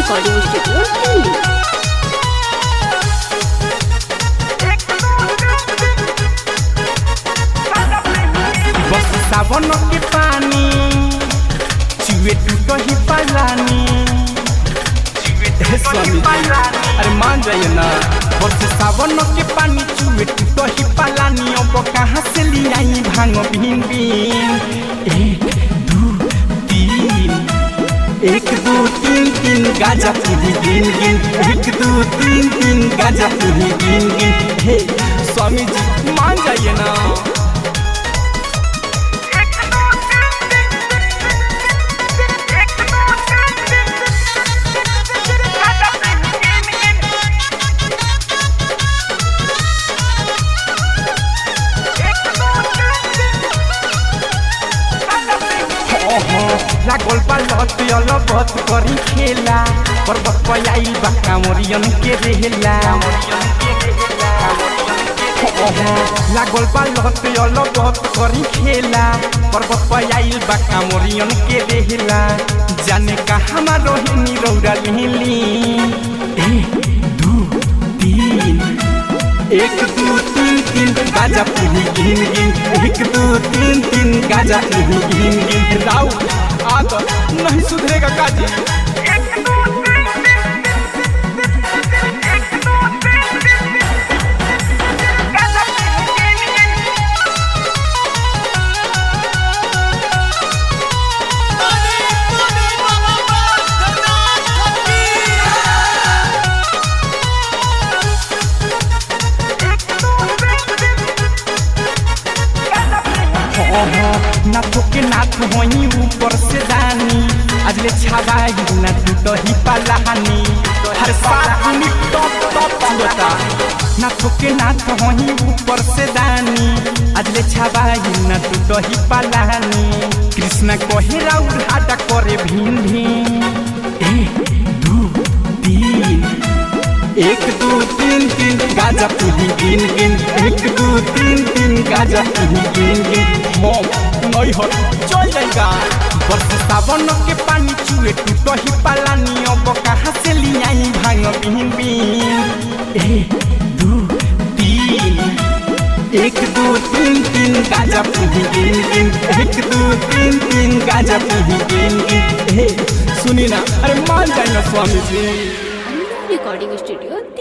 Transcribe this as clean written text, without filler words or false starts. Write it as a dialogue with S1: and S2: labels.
S1: Recording studio Delhi.
S2: बस सावन के पानी चुए टूटो ही पालानी स्वामी जी, अरे मान जाइए ना। बस सावन के पानी चुए टूटो ही पालानी। अब कहाँ से लियाई भांग बीन बीन। एक दो तीन तीन गाजा पीही गिन गिन। एक दो तीन तीन गाजा पीही गिन गिन। हे स्वामी जी मान जाइए ना। लागल बा लत अलबत करी खेला। पर्वत पर आइल बा कांवरियन के रहेला। लागल बा लत अलबत करी खेला। पर्वत पर आइल बा कांवरियन के रहेला। जाने कहाँ रोहिणी रौरा लेली। एक दो तीन तीन गाजा पीही गिन गिन। एक दो तीन तीन गाजा पीही गिन गिन। राउ आग नहीं सुधरेगा काजी। नाथो के नाथ होई ऊपर से दानी। आज ले छावाई ना टूटो ही पालानी। हर साथ मिनट टॉप चुता। नाथो के नाथ होई ऊपर से दानी। आज ले छावाई ना टूटो ही पालानी। कृष्ण कहे राउर हाटा करे भीन भीन। एक दो तीन तीन गाजा पीही गिन गिन। एक दो तीन तीन गाजा पीही गिन गिन। नहीं हो चल जाएगा। बस सावन के पानी चुए टूटो ही पालानी। अब कहाँ से लियाई भांग बीन बीन। एक दो तीन तीन गाजा पीही गिन गिन। एक दो तीन तीन गाजा पीही गिन गिन। सुनी ना, अरे मान जाइए स्वामी जी।
S1: Recording studio.